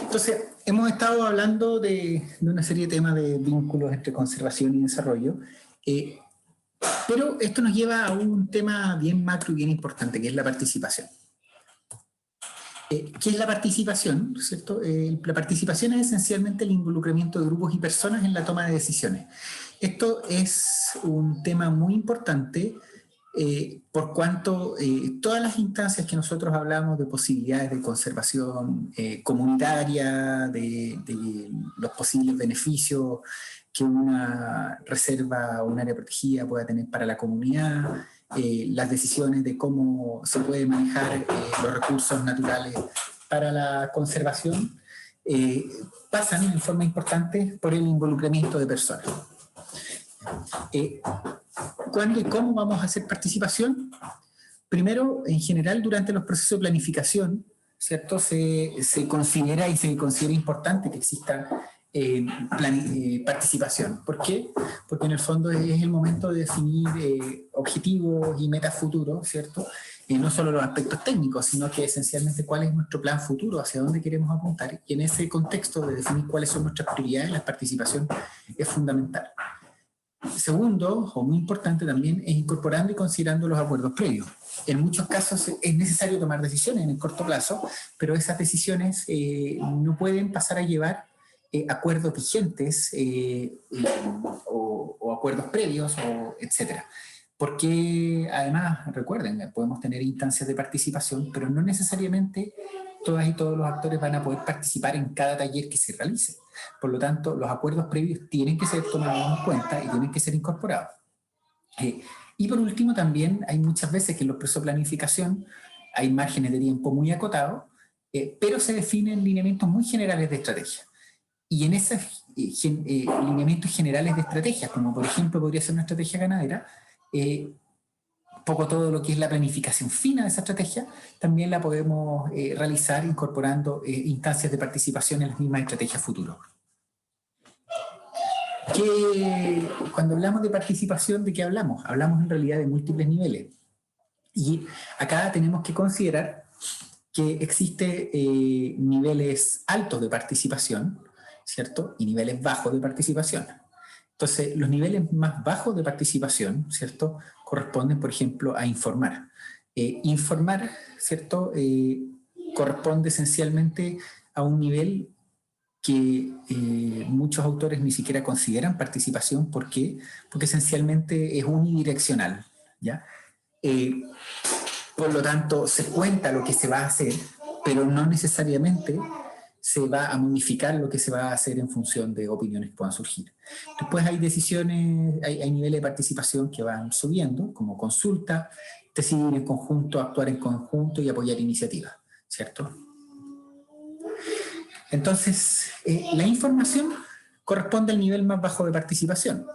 Entonces, hemos estado hablando de una serie de temas de vínculos entre conservación y desarrollo, pero esto nos lleva a un tema bien macro y bien importante, que es la participación. ¿Qué es la participación? ¿Cierto? La participación es esencialmente el involucramiento de grupos y personas en la toma de decisiones. Esto es un tema muy importante por cuanto todas las instancias que nosotros hablamos de posibilidades de conservación comunitaria, de los posibles beneficios que una reserva o un área protegida pueda tener para la comunidad, las decisiones de cómo se puede manejar los recursos naturales para la conservación, pasan en forma importante por el involucramiento de personas. ¿Cuándo y cómo vamos a hacer participación? Primero, en general, durante los procesos de planificación, ¿cierto? Se considera importante que exista participación. ¿Por qué? Porque en el fondo es el momento de definir objetivos y metas futuros, ¿cierto? No solo los aspectos técnicos, sino que esencialmente cuál es nuestro plan futuro, hacia dónde queremos apuntar. Y en ese contexto de definir cuáles son nuestras prioridades, la participación es fundamental. Segundo, o muy importante también, es incorporando y considerando los acuerdos previos. En muchos casos es necesario tomar decisiones en el corto plazo, pero esas decisiones no pueden pasar a llevar acuerdos vigentes o acuerdos previos, etc. Porque además, recuerden, podemos tener instancias de participación, pero no necesariamente todas y todos los actores van a poder participar en cada taller que se realice. Por lo tanto, los acuerdos previos tienen que ser tomados en cuenta y tienen que ser incorporados. Y por último, también hay muchas veces que en los procesos de planificación hay márgenes de tiempo muy acotados, pero se definen lineamientos muy generales de estrategia. Y en esos lineamientos generales de estrategias, como por ejemplo podría ser una estrategia ganadera, poco todo lo que es la planificación fina de esa estrategia, también la podemos realizar incorporando instancias de participación en las mismas estrategias futuras. Cuando hablamos de participación, ¿de qué hablamos? Hablamos en realidad de múltiples niveles. Y acá tenemos que considerar que existen niveles altos de participación, ¿cierto? Y niveles bajos de participación. Entonces, los niveles más bajos de participación, ¿cierto?, corresponden, por ejemplo, a informar. Informar, ¿cierto?, corresponde esencialmente a un nivel que muchos autores ni siquiera consideran participación. ¿Por qué? Porque esencialmente es unidireccional, ¿ya? Por lo tanto, se cuenta lo que se va a hacer, pero no necesariamente se va a modificar lo que se va a hacer en función de opiniones que puedan surgir. Después hay decisiones, hay niveles de participación que van subiendo, como consulta, decidir en conjunto, actuar en conjunto y apoyar iniciativas, ¿cierto? Entonces, la información corresponde al nivel más bajo de participación.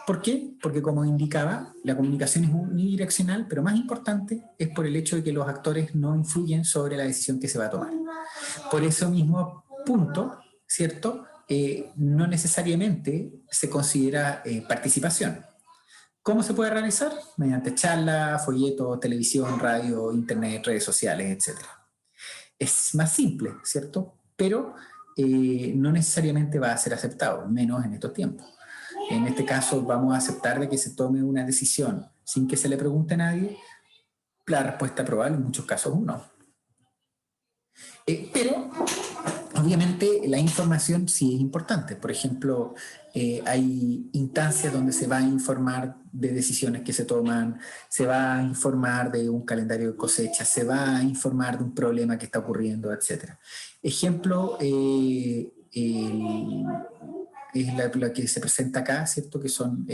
¿Por qué? Porque, como indicaba, la comunicación es unidireccional, pero más importante es por el hecho de que los actores no influyen sobre la decisión que se va a tomar. Por eso mismo punto, ¿cierto?, no necesariamente se considera participación. ¿Cómo se puede realizar? Mediante charlas, folletos, televisión, radio, internet, redes sociales, etc. Es más simple, ¿cierto? Pero no necesariamente va a ser aceptado, menos en estos tiempos. En este caso vamos a aceptar de que se tome una decisión sin que se le pregunte a nadie. La respuesta probable en muchos casos es no. Pero obviamente la información sí es importante. Por ejemplo, hay instancias donde se va a informar de decisiones que se toman, se va a informar de un calendario de cosecha, se va a informar de un problema que está ocurriendo, etc. Ejemplo, es la que se presenta acá, ¿cierto?, que son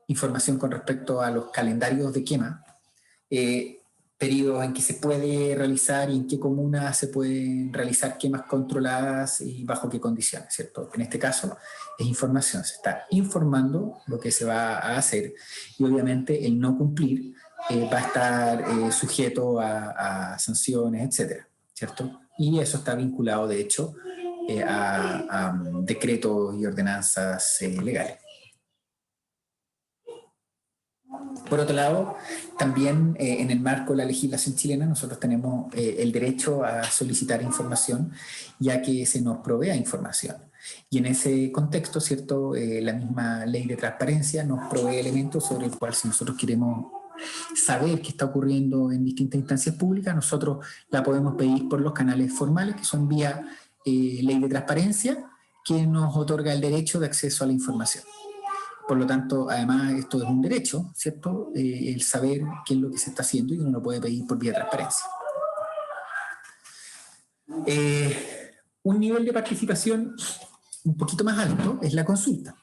información con respecto a los calendarios de quema, periodos en que se puede realizar y en qué comunas se pueden realizar quemas controladas y bajo qué condiciones, ¿cierto? En este caso es información, se está informando lo que se va a hacer y obviamente el no cumplir va a estar sujeto a sanciones, etcétera, ¿cierto? Y eso está vinculado, de hecho, a decretos y ordenanzas legales. Por otro lado, también en el marco de la legislación chilena nosotros tenemos el derecho a solicitar información, ya que se nos provea información. Y en ese contexto, ¿cierto? La misma ley de transparencia nos provee elementos sobre el cual, si nosotros queremos saber qué está ocurriendo en distintas instancias públicas, nosotros la podemos pedir por los canales formales, que son vía ley de transparencia, que nos otorga el derecho de acceso a la información. Por lo tanto, además, esto es un derecho, ¿cierto? El saber qué es lo que se está haciendo y uno lo puede pedir por vía de transparencia. Un nivel de participación un poquito más alto es la consulta.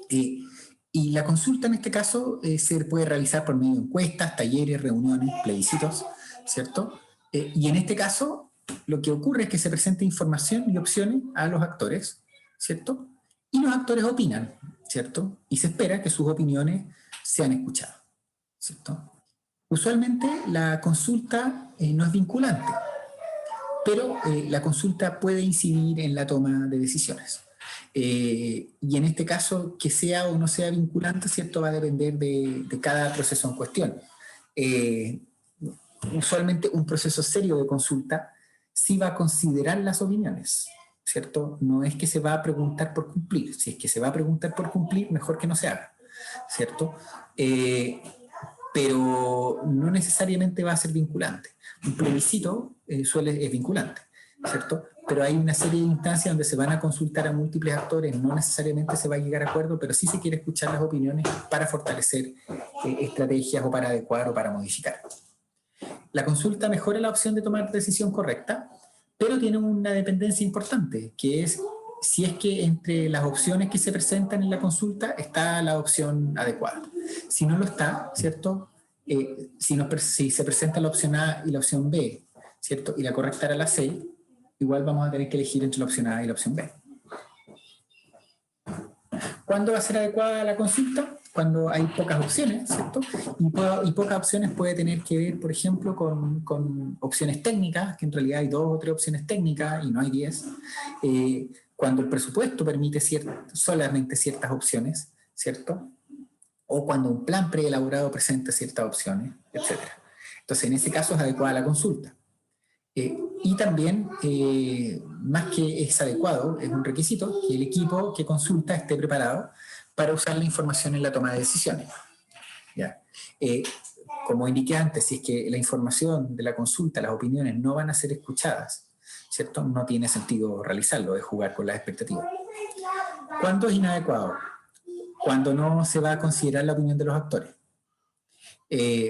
Y la consulta en este caso se puede realizar por medio de encuestas, talleres, reuniones, plebiscitos, ¿cierto? Y en este caso lo que ocurre es que se presenta información y opciones a los actores, ¿cierto? Y los actores opinan, ¿cierto? Y se espera que sus opiniones sean escuchadas, ¿cierto? Usualmente la consulta no es vinculante, pero la consulta puede incidir en la toma de decisiones. Y en este caso, que sea o no sea vinculante, ¿cierto? Va a depender de cada proceso en cuestión. Usualmente un proceso serio de consulta sí va a considerar las opiniones, ¿cierto? No es que se va a preguntar por cumplir. Si es que se va a preguntar por cumplir, mejor que no se haga, ¿cierto? Pero no necesariamente va a ser vinculante. Un plebiscito es vinculante, ¿cierto? Pero hay una serie de instancias donde se van a consultar a múltiples actores, no necesariamente se va a llegar a acuerdo, pero sí se quiere escuchar las opiniones para fortalecer estrategias o para adecuar o para modificar. La consulta mejora la opción de tomar decisión correcta, pero tiene una dependencia importante, que es si es que entre las opciones que se presentan en la consulta está la opción adecuada. Si no lo está, ¿cierto? Si se presenta la opción A y la opción B, ¿cierto? Y la correcta era la C, igual vamos a tener que elegir entre la opción A y la opción B. ¿Cuándo va a ser adecuada la consulta? Cuando hay pocas opciones, ¿cierto? Y pocas opciones puede tener que ver, por ejemplo, con opciones técnicas, que en realidad hay 2 o 3 opciones técnicas y no hay 10. Cuando el presupuesto permite solamente ciertas opciones, ¿cierto? O cuando un plan preelaborado presenta ciertas opciones, etc. Entonces, en ese caso es adecuada la consulta. Y también, más que es adecuado, es un requisito que el equipo que consulta esté preparado para usar la información en la toma de decisiones. ¿Ya? Como indiqué antes, si es que la información de la consulta, las opiniones no van a ser escuchadas, ¿cierto? No tiene sentido realizarlo, es jugar con las expectativas. ¿Cuándo es inadecuado? Cuando no se va a considerar la opinión de los actores.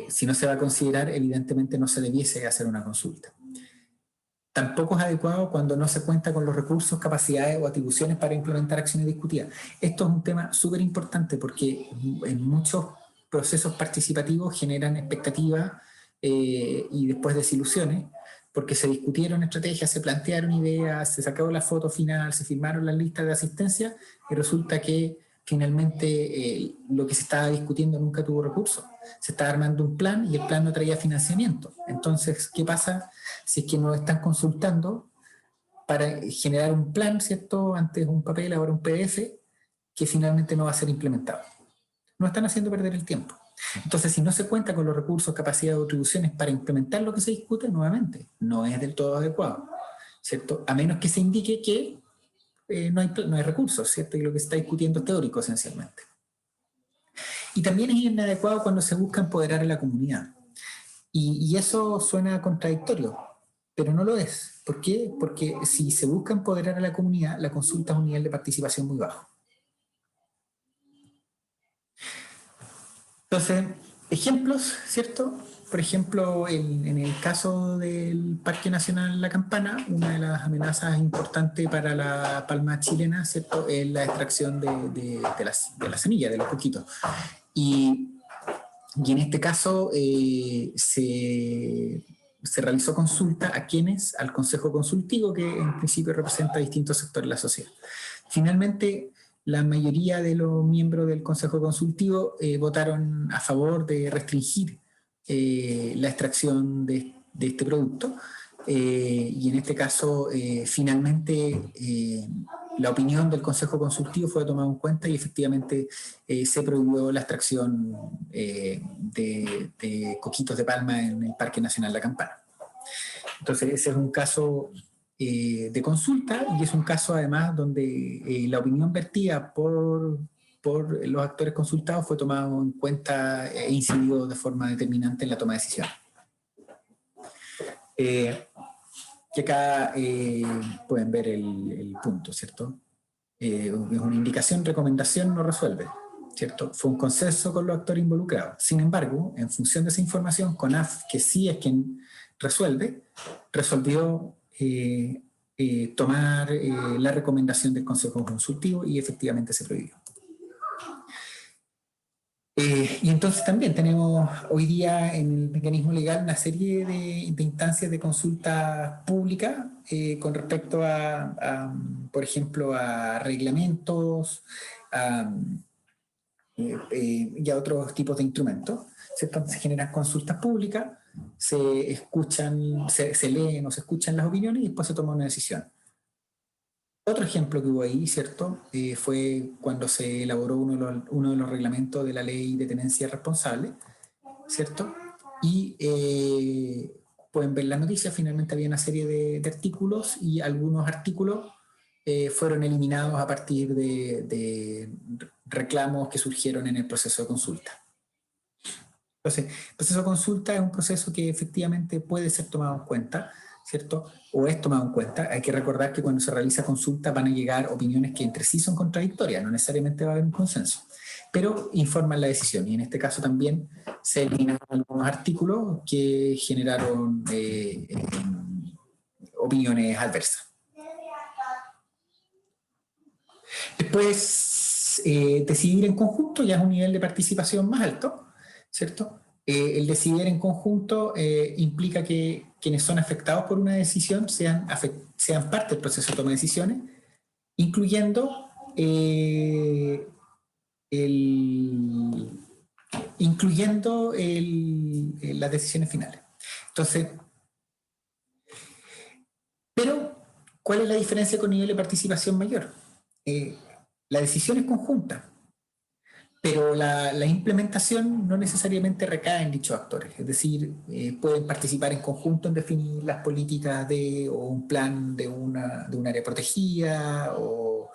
Si no se va a considerar, evidentemente no se debiese hacer una consulta. Tampoco es adecuado cuando no se cuenta con los recursos, capacidades o atribuciones para implementar acciones discutidas. Esto es un tema súper importante porque en muchos procesos participativos generan expectativas y después desilusiones, porque se discutieron estrategias, se plantearon ideas, se sacó la foto final, se firmaron las listas de asistencia y resulta que finalmente lo que se estaba discutiendo nunca tuvo recursos. Se estaba armando un plan y el plan no traía financiamiento. Entonces, ¿qué pasa si es que nos están consultando para generar un plan, ¿cierto? Antes un papel, ahora un PDF, que finalmente no va a ser implementado? Nos están haciendo perder el tiempo. Entonces, si no se cuenta con los recursos, capacidades o atribuciones para implementar lo que se discute, nuevamente, no es del todo adecuado, ¿cierto? A menos que se indique que no hay recursos, ¿cierto? Y lo que se está discutiendo es teórico, esencialmente. Y también es inadecuado cuando se busca empoderar a la comunidad. Y eso suena contradictorio, pero no lo es. ¿Por qué? Porque si se busca empoderar a la comunidad, la consulta es un nivel de participación muy bajo. Entonces, ejemplos, ¿cierto? Por ejemplo, en el caso del Parque Nacional La Campana, una de las amenazas importantes para la palma chilena, ¿cierto?, es la extracción de las semillas, de los coquitos. Y en este caso se realizó consulta a quienes, al Consejo Consultivo, que en principio representa distintos sectores de la sociedad. Finalmente, la mayoría de los miembros del Consejo Consultivo votaron a favor de restringir la extracción de este producto. Y en este caso, finalmente, la opinión del Consejo Consultivo fue tomada en cuenta y efectivamente se prohibió la extracción de coquitos de palma en el Parque Nacional La Campana. Entonces ese es un caso de consulta y es un caso además donde la opinión vertida por los actores consultados fue tomado en cuenta e incidido de forma determinante en la toma de decisiones. Que acá pueden ver el punto, ¿cierto? Es una indicación, recomendación, no resuelve, ¿cierto? Fue un consenso con los actores involucrados. Sin embargo, en función de esa información, CONAF, que sí es quien resuelve, resolvió tomar la recomendación del Consejo Consultivo y efectivamente se prohibió. Y entonces también tenemos hoy día en el mecanismo legal una serie de instancias de consulta pública con respecto por ejemplo, a reglamentos y a otros tipos de instrumentos, ¿cierto? Se generan consultas públicas, se escuchan, se leen o se escuchan las opiniones y después se toma una decisión. Otro ejemplo que hubo ahí, ¿cierto? Fue cuando se elaboró uno de los reglamentos de la ley de tenencia responsable, ¿cierto? Y pueden ver la noticia, finalmente había una serie de artículos y algunos artículos fueron eliminados a partir de reclamos que surgieron en el proceso de consulta. Entonces, el proceso de consulta es un proceso que efectivamente puede ser tomado en cuenta, ¿cierto? O es tomado en cuenta. Hay que recordar que cuando se realiza consulta van a llegar opiniones que entre sí son contradictorias, no necesariamente va a haber un consenso, pero informan la decisión. Y en este caso también se eliminan algunos artículos que generaron opiniones adversas. Después, decidir en conjunto ya es un nivel de participación más alto, ¿cierto? El decidir en conjunto implica que quienes son afectados por una decisión sean parte del proceso de toma de decisiones, incluyendo las decisiones finales. Entonces, pero, ¿cuál es la diferencia con nivel de participación mayor? La decisión es conjunta, pero la implementación no necesariamente recae en dichos actores. Es decir, pueden participar en conjunto en definir las políticas o un plan de un área protegida o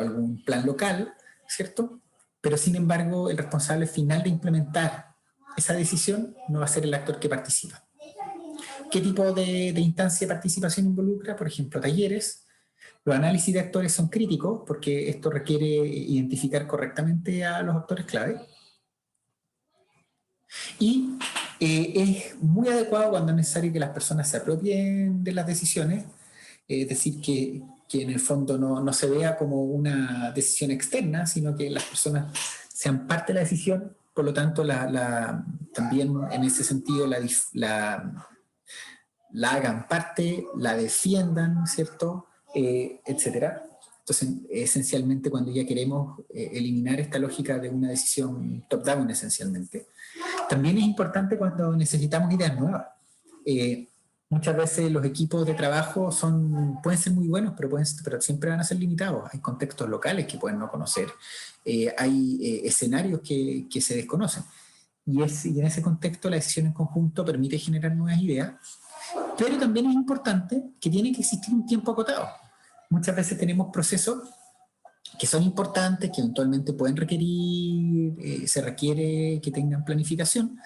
algún plan local, ¿cierto? Pero sin embargo, el responsable final de implementar esa decisión no va a ser el actor que participa. ¿Qué tipo de instancia de participación involucra? Por ejemplo, talleres. Los análisis de actores son críticos porque esto requiere identificar correctamente a los actores clave. Y es muy adecuado cuando es necesario que las personas se apropien de las decisiones, es decir, que en el fondo no se vea como una decisión externa, sino que las personas sean parte de la decisión, por lo tanto también en ese sentido la hagan parte, la defiendan, ¿cierto? Etcétera. Entonces, esencialmente, cuando ya queremos eliminar esta lógica de una decisión top-down, esencialmente, también es importante cuando necesitamos ideas nuevas. Muchas veces los equipos de trabajo pueden ser muy buenos, pero siempre van a ser limitados. Hay contextos locales que pueden no conocer, hay escenarios que se desconocen. Y en ese contexto la decisión en conjunto permite generar nuevas ideas, pero también es importante que tiene que existir un tiempo acotado. Muchas veces tenemos procesos que son importantes, que eventualmente pueden requerir, se requiere que tengan planificación,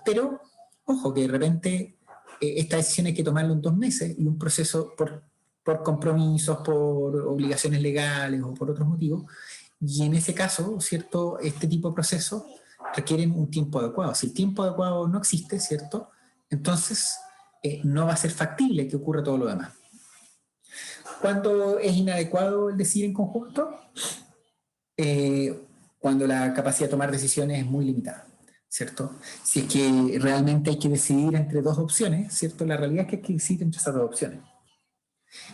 pero ojo que de repente esta decisión hay que tomarla en 2 meses y un proceso por compromisos, por obligaciones legales o por otros motivos, y en ese caso, ¿cierto? Este tipo de procesos requieren un tiempo adecuado. Si el tiempo adecuado no existe, ¿cierto? Entonces no va a ser factible que ocurra todo lo demás. ¿Cuándo es inadecuado el decidir en conjunto? Cuando la capacidad de tomar decisiones es muy limitada, ¿cierto? Si es que realmente hay que decidir entre 2 opciones, ¿cierto? La realidad es que hay que decidir entre esas 2 opciones.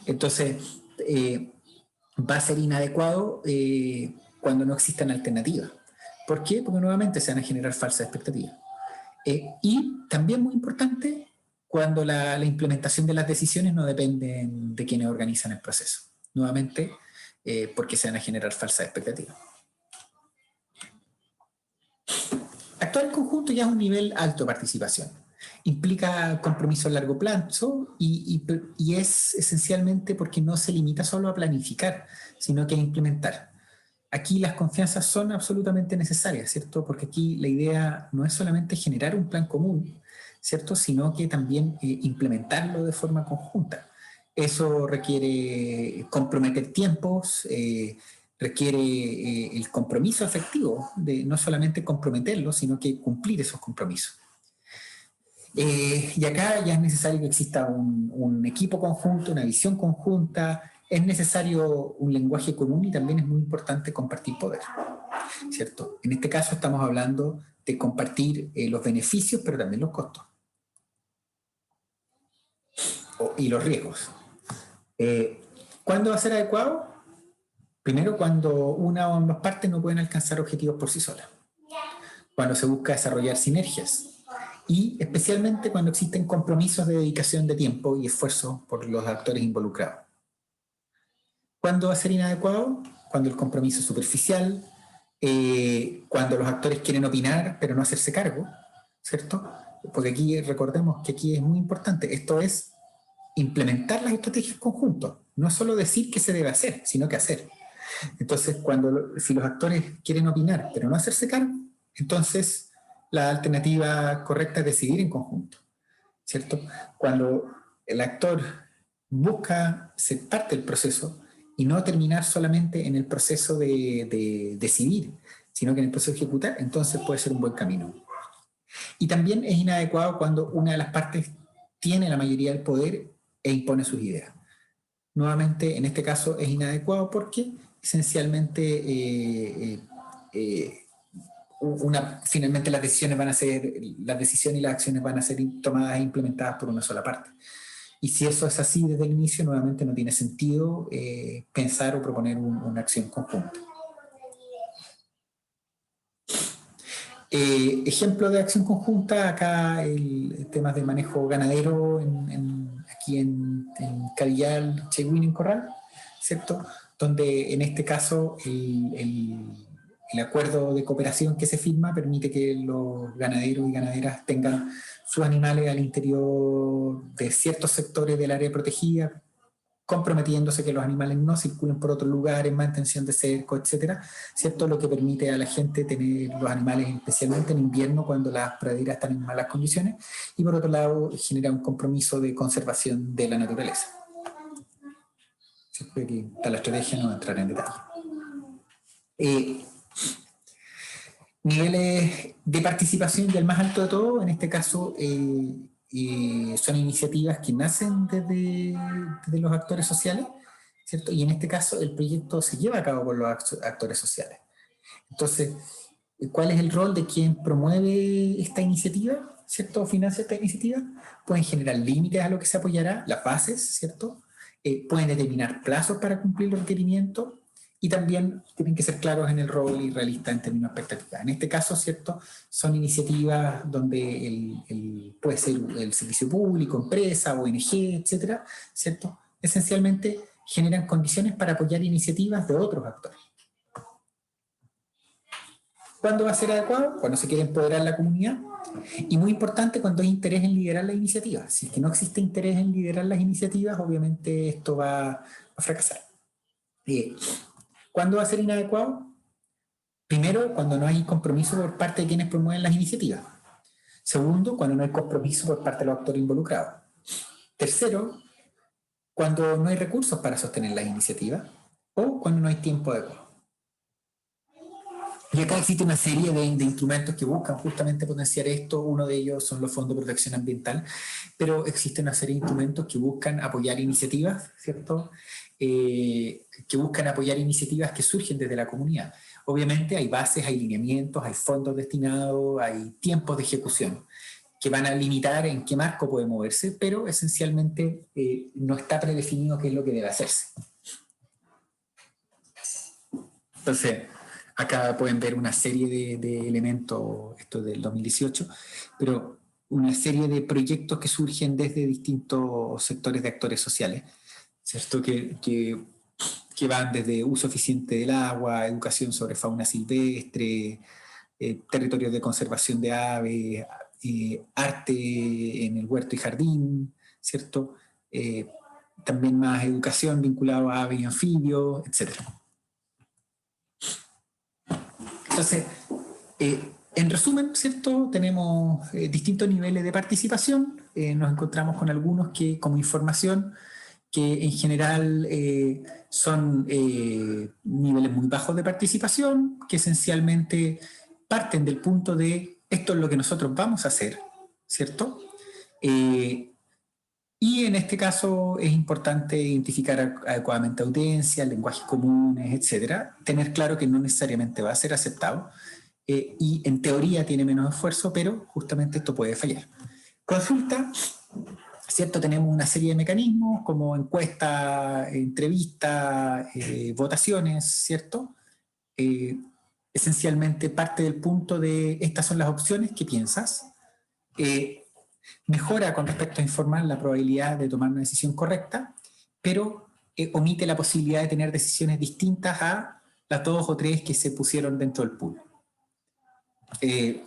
Entonces, va a ser inadecuado cuando no existan alternativas. ¿Por qué? Porque nuevamente se van a generar falsas expectativas. Y también muy importante, cuando la implementación de las decisiones no depende de quienes organizan el proceso. nuevamente, porque se van a generar falsas expectativas. Actuar en conjunto ya es un nivel alto de participación. Implica compromiso a largo plazo y es esencialmente porque no se limita solo a planificar, sino que a implementar. Aquí las confianzas son absolutamente necesarias, ¿cierto? Porque aquí la idea no es solamente generar un plan común, ¿cierto? Sino que también implementarlo de forma conjunta. Eso requiere comprometer tiempos, requiere el compromiso efectivo de no solamente comprometerlo, sino que cumplir esos compromisos. Y acá ya es necesario que exista un equipo conjunto, una visión conjunta, es necesario un lenguaje común y también es muy importante compartir poder, ¿cierto? En este caso estamos hablando de compartir los beneficios, pero también los costos y los riesgos. ¿Cuándo va a ser adecuado? Primero, cuando una o ambas partes no pueden alcanzar objetivos por sí solas. Cuando se busca desarrollar sinergias. Y especialmente cuando existen compromisos de dedicación de tiempo y esfuerzo por los actores involucrados. ¿Cuándo va a ser inadecuado? Cuando el compromiso es superficial, cuando los actores quieren opinar pero no hacerse cargo, ¿cierto? Porque aquí recordemos que aquí es muy importante, esto es implementar las estrategias conjuntas, no es solo decir qué se debe hacer, sino qué hacer. Entonces, si los actores quieren opinar pero no hacerse cargo, entonces la alternativa correcta es decidir en conjunto, ¿cierto? Cuando el actor busca ser parte del proceso y no terminar solamente en el proceso de decidir, sino que en el proceso de ejecutar, entonces puede ser un buen camino. Y también es inadecuado cuando una de las partes tiene la mayoría del poder e impone sus ideas. Nuevamente, en este caso es inadecuado porque esencialmente finalmente las decisiones y las acciones van a ser tomadas e implementadas por una sola parte. Y si eso es así desde el inicio, nuevamente no tiene sentido pensar o proponer una acción conjunta. Ejemplo de acción conjunta, acá el tema de manejo ganadero aquí en Cadillal, Cheguín, en Corral, ¿cierto? Donde en este caso el acuerdo de cooperación que se firma permite que los ganaderos y ganaderas tengan sus animales al interior de ciertos sectores del área protegida, comprometiéndose que los animales no circulen por otros lugares, mantención de cerco, etcétera, ¿cierto? Lo que permite a la gente tener los animales, especialmente en invierno, cuando las praderas están en malas condiciones, y por otro lado genera un compromiso de conservación de la naturaleza. Siempre que está la estrategia, no entraré en detalle. Niveles de participación y el más alto de todo, en este caso, son iniciativas que nacen desde los actores sociales, ¿cierto? Y en este caso el proyecto se lleva a cabo por los actores sociales. Entonces, ¿cuál es el rol de quien promueve esta iniciativa, ¿cierto? O financia esta iniciativa? Pueden generar límites a lo que se apoyará, las bases, ¿cierto? Pueden determinar plazos para cumplir los requerimientos y también tienen que ser claros en el rol y realistas en términos de expectativas. En este caso, ¿cierto? Son iniciativas donde puede ser el servicio público, empresa, ONG, etcétera, ¿cierto? Esencialmente generan condiciones para apoyar iniciativas de otros actores. ¿Cuándo va a ser adecuado? Cuando se quiere empoderar la comunidad. Y muy importante, cuando hay interés en liderar las iniciativas. Si es que no existe interés en liderar las iniciativas, obviamente esto va a fracasar. ¿Cuándo va a ser inadecuado? Primero, cuando no hay compromiso por parte de quienes promueven las iniciativas. Segundo, cuando no hay compromiso por parte de los actores involucrados. Tercero, cuando no hay recursos para sostener las iniciativas o cuando no hay tiempo adecuado. Y acá existe una serie de instrumentos que buscan justamente potenciar esto. Uno de ellos son los fondos de protección ambiental, pero existe una serie de instrumentos que buscan apoyar iniciativas, ¿cierto? Que buscan apoyar iniciativas que surgen desde la comunidad. Obviamente hay bases, hay lineamientos, hay fondos destinados, hay tiempos de ejecución que van a limitar en qué marco puede moverse, pero esencialmente no está predefinido qué es lo que debe hacerse. Entonces, acá pueden ver una serie de elementos, esto es del 2018, pero una serie de proyectos que surgen desde distintos sectores de actores sociales, ¿cierto? Que que van desde uso eficiente del agua, educación sobre fauna silvestre, territorios de conservación de aves, arte en el huerto y jardín, ¿cierto? También más educación vinculada a aves y anfibios, etc. Entonces, en resumen, ¿cierto? Tenemos distintos niveles de participación. Nos encontramos con algunos que, como información, que en general son niveles muy bajos de participación, que esencialmente parten del punto de esto es lo que nosotros vamos a hacer, ¿cierto? Y en este caso es importante identificar adecuadamente audiencias, lenguajes comunes, etcétera. Tener claro que no necesariamente va a ser aceptado y en teoría tiene menos esfuerzo, pero justamente esto puede fallar. Consulta, ¿cierto? Tenemos una serie de mecanismos como encuesta, entrevista, votaciones, ¿cierto? Esencialmente parte del punto de estas son las opciones, ¿qué piensas? Mejora con respecto a informar la probabilidad de tomar una decisión correcta, pero omite la posibilidad de tener decisiones distintas a las 2 o 3 que se pusieron dentro del pool. Que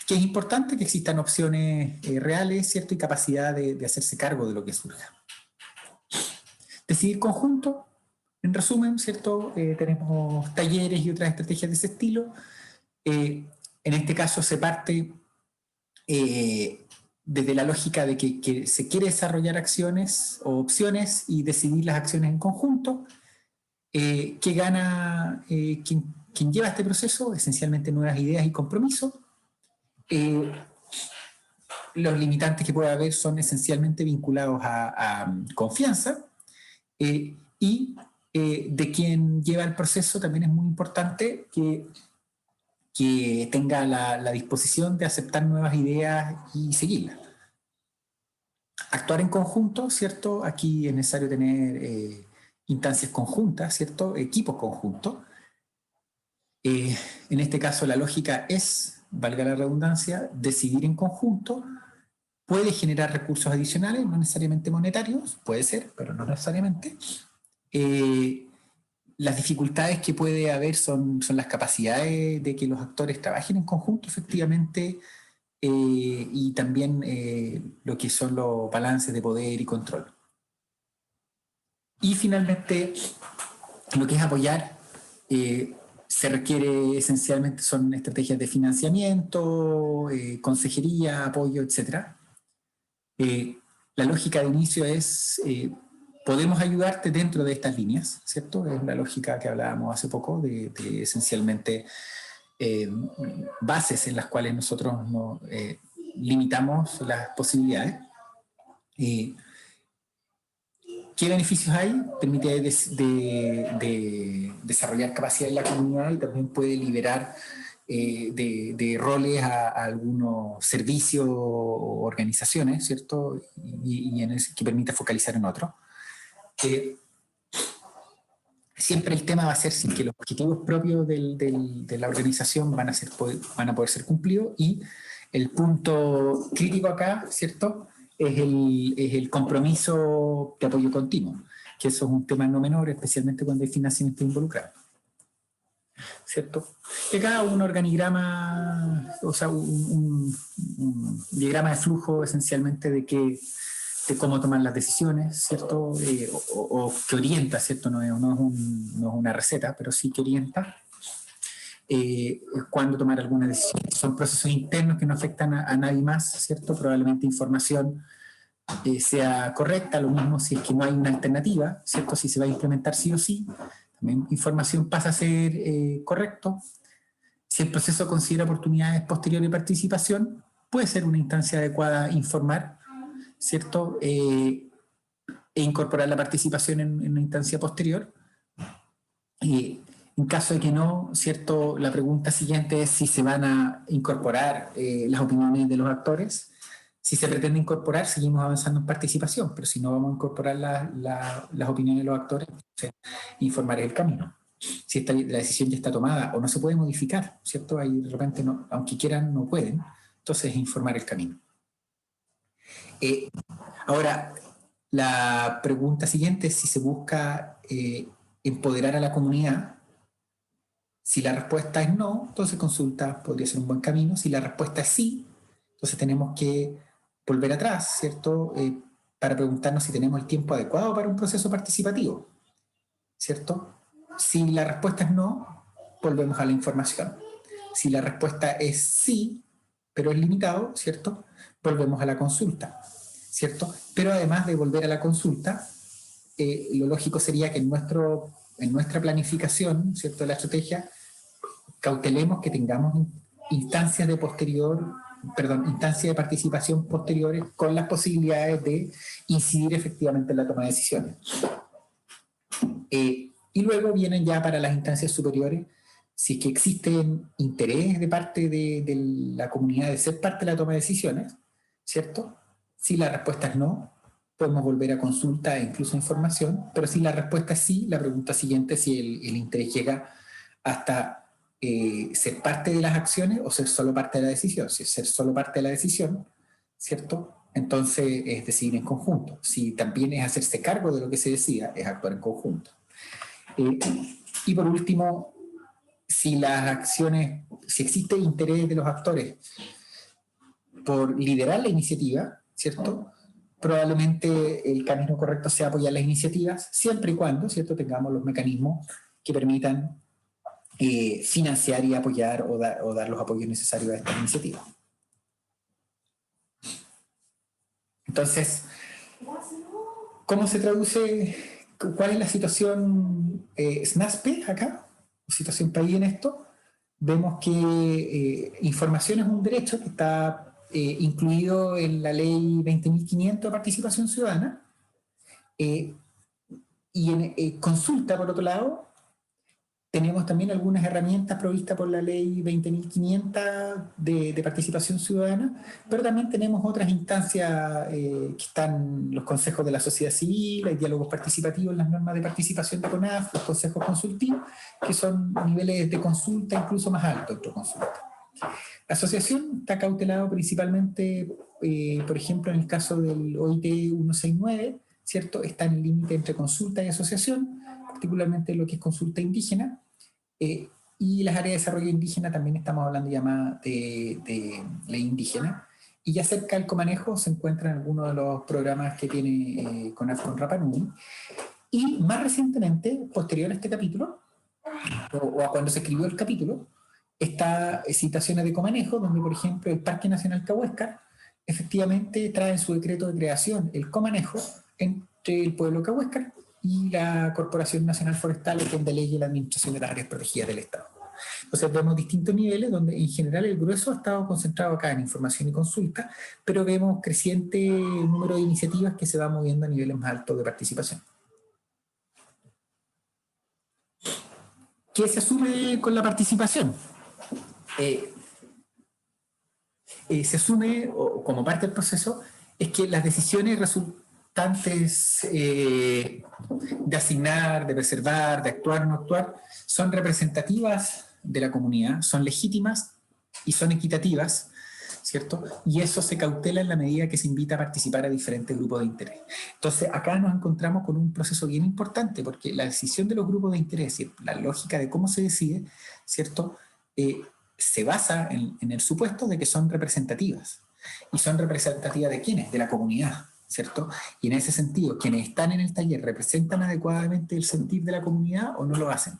es importante que existan opciones reales, ¿cierto? Y capacidad de hacerse cargo de lo que surja. Decidir conjunto, en resumen, ¿cierto? Tenemos talleres y otras estrategias de ese estilo. En este caso se parte desde la lógica de que se quiere desarrollar acciones o opciones y decidir las acciones en conjunto. ¿Qué gana quien lleva este proceso? Esencialmente nuevas ideas y compromisos. Los limitantes que puede haber son esencialmente vinculados a confianza y de quien lleva el proceso también es muy importante que tenga la disposición de aceptar nuevas ideas y seguirlas. Actuar en conjunto, ¿cierto? Aquí es necesario tener instancias conjuntas, ¿cierto? Equipos conjuntos. En este caso la lógica es, valga la redundancia, decidir en conjunto. Puede generar recursos adicionales, no necesariamente monetarios, puede ser, pero no necesariamente. Las dificultades que puede haber son las capacidades de que los actores trabajen en conjunto efectivamente y también lo que son los balances de poder y control. Y finalmente, lo que es apoyar, se requiere esencialmente son estrategias de financiamiento, consejería, apoyo, etc. La lógica de inicio es, podemos ayudarte dentro de estas líneas, ¿cierto? Es la lógica que hablábamos hace poco de esencialmente bases en las cuales nosotros limitamos las posibilidades. ¿Qué beneficios hay? Permite desarrollar capacidad en la comunidad y también puede liberar de roles a algunos servicios o organizaciones, ¿cierto? Y que permita focalizar en otro. Siempre el tema va a ser si que los objetivos propios de la organización van a poder ser cumplidos y el punto crítico acá, ¿cierto? Es el compromiso de apoyo continuo, que eso es un tema no menor, especialmente cuando hay financiamiento involucrado. ¿Cierto? Y acá un organigrama, o sea, un diagrama de flujo esencialmente de cómo tomar las decisiones, ¿cierto? O que orienta, ¿cierto? No es una receta, pero sí que orienta cuándo tomar alguna decisión. Son procesos internos que no afectan a nadie más, ¿cierto? Probablemente información sea correcta, lo mismo si es que no hay una alternativa, ¿cierto? Si se va a implementar sí o sí, también información pasa a ser correcto. Si el proceso considera oportunidades posteriores de participación, puede ser una instancia adecuada informar, ¿cierto? E incorporar la participación en una instancia posterior. En caso de que no, ¿cierto? La pregunta siguiente es si se van a incorporar las opiniones de los actores. Si se pretende incorporar, seguimos avanzando en participación, pero si no vamos a incorporar las opiniones de los actores, entonces informar es el camino. Si la decisión ya está tomada o no se puede modificar, ¿cierto? Ahí de repente, no, aunque quieran, no pueden, entonces informar el camino. Ahora, la pregunta siguiente es si se busca empoderar a la comunidad. Si la respuesta es no, entonces consulta podría ser un buen camino. Si la respuesta es sí, entonces tenemos que volver atrás, ¿cierto? Para preguntarnos si tenemos el tiempo adecuado para un proceso participativo, ¿cierto? Si la respuesta es no, volvemos a la información. Si la respuesta es sí, pero es limitado, ¿cierto? Volvemos a la consulta, ¿cierto? Pero además de volver a la consulta, lo lógico sería que en nuestra planificación, ¿cierto?, de la estrategia, cautelemos que tengamos instancias de participación posteriores con las posibilidades de incidir efectivamente en la toma de decisiones. Y luego vienen ya para las instancias superiores, si es que existe interés de parte de la comunidad de ser parte de la toma de decisiones, ¿cierto? Si la respuesta es no, podemos volver a consulta e incluso información, pero si la respuesta es sí, la pregunta siguiente es si el interés llega hasta ser parte de las acciones o ser solo parte de la decisión. Si es ser solo parte de la decisión, ¿cierto? Entonces es decidir en conjunto. Si también es hacerse cargo de lo que se decida, es actuar en conjunto. Y por último, si las acciones, si existe interés de los actores por liderar la iniciativa, ¿cierto?, probablemente el camino correcto sea apoyar las iniciativas, siempre y cuando, ¿cierto?, tengamos los mecanismos que permitan financiar y apoyar o dar los apoyos necesarios a estas iniciativas. Entonces, ¿cómo se traduce? ¿Cuál es la situación SNASPE acá? Situación país en esto. Vemos que información es un derecho que está incluido en la ley 20.500 de participación ciudadana, y en consulta, por otro lado, tenemos también algunas herramientas provistas por la ley 20.500 de participación ciudadana, pero también tenemos otras instancias que están los consejos de la sociedad civil, hay diálogos participativos, las normas de participación de CONAF, los consejos consultivos, que son niveles de consulta incluso más altos entre consulta. La asociación está cautelado principalmente, por ejemplo, en el caso del OIT 169, ¿cierto? Está en el límite entre consulta y asociación, particularmente lo que es consulta indígena, y las áreas de desarrollo indígena también estamos hablando ya más de ley indígena, y ya cerca del comanejo se encuentran algunos de los programas que tiene CONAF con Rapa Nui, y más recientemente, posterior a este capítulo, o a cuando se escribió el capítulo, está citaciones de comanejo, donde por ejemplo el Parque Nacional Cahuéscar efectivamente trae en su decreto de creación el comanejo entre el pueblo Cahuéscar y la Corporación Nacional Forestal, que delegue la administración de las áreas protegidas del Estado. Entonces vemos distintos niveles donde en general el grueso ha estado concentrado acá en información y consulta, pero vemos creciente número de iniciativas que se va moviendo a niveles más altos de participación. ¿Qué se asume con la participación? Se asume, o como parte del proceso, es que las decisiones resultantes de asignar, de preservar, de actuar o no actuar, son representativas de la comunidad, son legítimas y son equitativas, ¿cierto? Y eso se cautela en la medida que se invita a participar a diferentes grupos de interés. Entonces, acá nos encontramos con un proceso bien importante, porque la decisión de los grupos de interés, la lógica de cómo se decide, ¿cierto?, se basa en el supuesto de que son representativas. ¿Y son representativas de quiénes? De la comunidad, ¿cierto? Y en ese sentido, quienes están en el taller, ¿representan adecuadamente el sentir de la comunidad o no lo hacen?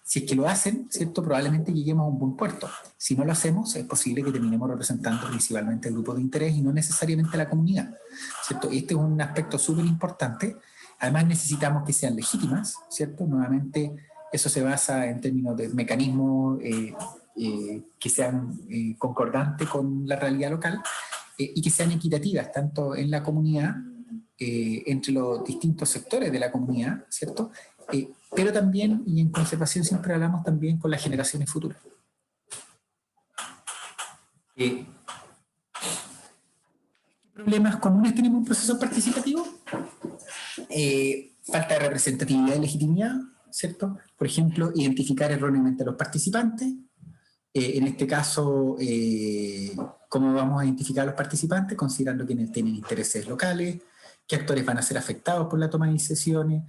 Si es que lo hacen, ¿cierto?, probablemente lleguemos a un buen puerto. Si no lo hacemos, es posible que terminemos representando principalmente el grupo de interés y no necesariamente la comunidad, ¿cierto? Y este es un aspecto súper importante. Además, necesitamos que sean legítimas, ¿cierto? Nuevamente, eso se basa en términos de mecanismos que sean concordantes con la realidad local, y que sean equitativas tanto en la comunidad, entre los distintos sectores de la comunidad, ¿cierto? Pero también, y en conservación siempre hablamos también con las generaciones futuras. ¿Qué problemas comunes tenemos en un proceso participativo? Falta de representatividad y legitimidad, ¿cierto? Por ejemplo, identificar erróneamente a los participantes. En este caso, ¿cómo vamos a identificar a los participantes? Considerando quienes tienen intereses locales, qué actores van a ser afectados por la toma de decisiones,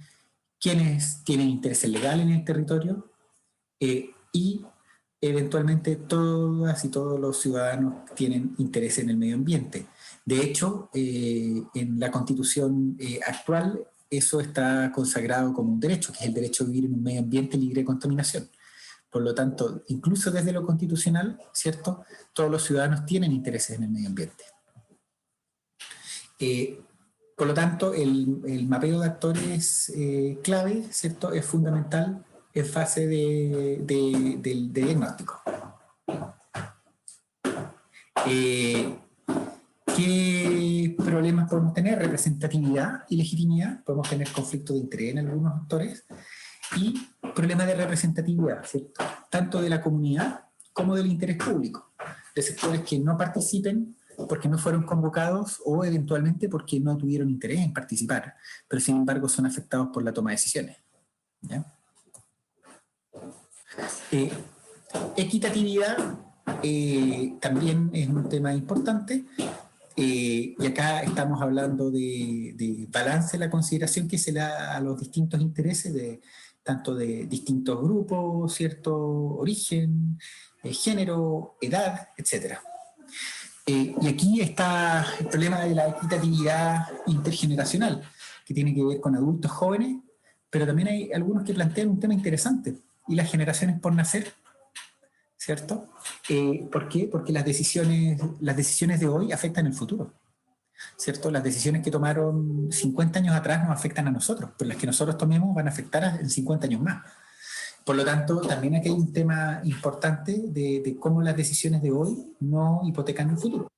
quienes tienen intereses legales en el territorio y eventualmente todas y todos los ciudadanos tienen interés en el medio ambiente. De hecho, en la Constitución actual eso está consagrado como un derecho, que es el derecho a vivir en un medio ambiente libre de contaminación. Por lo tanto, incluso desde lo constitucional, ¿cierto?, todos los ciudadanos tienen intereses en el medio ambiente. Por lo tanto, el mapeo de actores clave, ¿cierto?, es fundamental en fase de diagnóstico. ¿Qué problemas podemos tener? Representatividad y legitimidad. Podemos tener conflicto de interés en algunos actores y problemas de representatividad, ¿cierto?, tanto de la comunidad como del interés público, de sectores que no participen porque no fueron convocados o eventualmente porque no tuvieron interés en participar, pero sin embargo son afectados por la toma de decisiones. ¿Ya? Equitatividad también es un tema importante, y acá estamos hablando de balance de la consideración que se da a los distintos intereses, tanto de distintos grupos, cierto origen, género, edad, etc. Y aquí está el problema de la equitatividad intergeneracional, que tiene que ver con adultos jóvenes, pero también hay algunos que plantean un tema interesante, y las generaciones por nacer, ¿cierto? ¿Por qué? Porque las decisiones de hoy afectan el futuro, ¿cierto? Las decisiones que tomaron 50 años atrás nos afectan a nosotros, pero las que nosotros tomemos van a afectar en 50 años más. Por lo tanto, también aquí hay un tema importante de cómo las decisiones de hoy no hipotecan el futuro.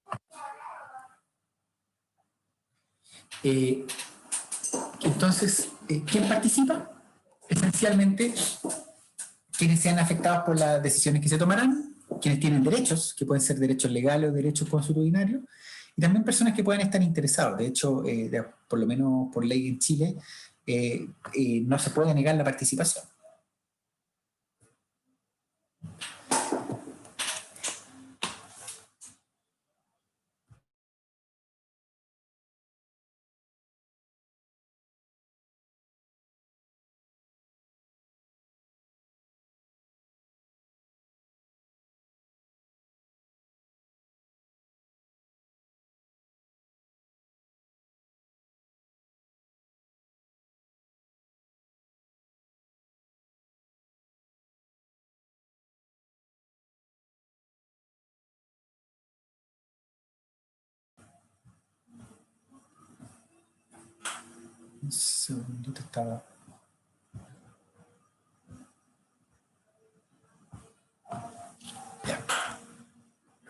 Entonces, ¿quién participa? Esencialmente, quienes sean afectados por las decisiones que se tomarán, quienes tienen derechos, que pueden ser derechos legales o derechos consuetudinarios, y también personas que puedan estar interesados. De hecho, por lo menos por ley en Chile, no se puede negar la participación. Un segundito, estaba... Ya.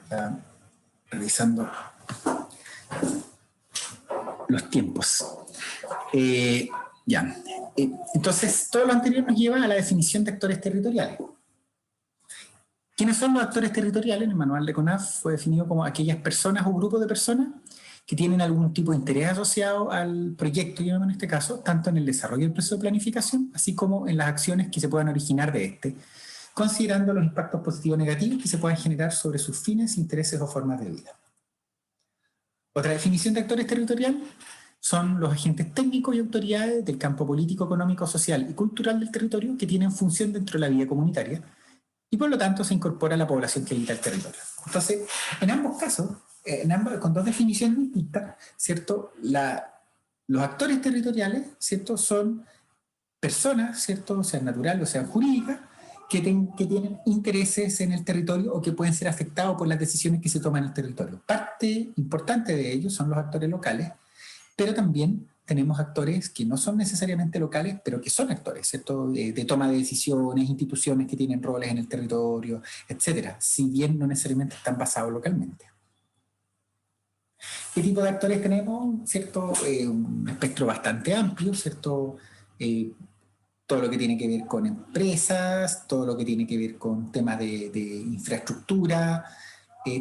Está revisando los tiempos. Ya. Entonces, todo lo anterior nos lleva a la definición de actores territoriales. ¿Quiénes son los actores territoriales? En el manual de CONAF fue definido como aquellas personas o grupos de personas que tienen algún tipo de interés asociado al proyecto, en este caso, tanto en el desarrollo del proceso de planificación, así como en las acciones que se puedan originar de este, considerando los impactos positivos o negativos que se puedan generar sobre sus fines, intereses o formas de vida. Otra definición de actores territoriales son los agentes técnicos y autoridades del campo político, económico, social y cultural del territorio que tienen función dentro de la vida comunitaria y por lo tanto se incorpora a la población que habita el territorio. Entonces, en ambos casos, con dos definiciones distintas, ¿cierto? Los actores territoriales, ¿cierto?, son personas, ¿cierto?, sean naturales o sean jurídicas, que tienen intereses en el territorio o que pueden ser afectados por las decisiones que se toman en el territorio. Parte importante de ellos son los actores locales, pero también tenemos actores que no son necesariamente locales, pero que son actores, ¿cierto?, de toma de decisiones, instituciones que tienen roles en el territorio, etcétera, si bien no necesariamente están basados localmente. ¿Qué tipo de actores tenemos? ¿Cierto? Un espectro bastante amplio, ¿cierto? Todo lo que tiene que ver con empresas, todo lo que tiene que ver con temas de infraestructura,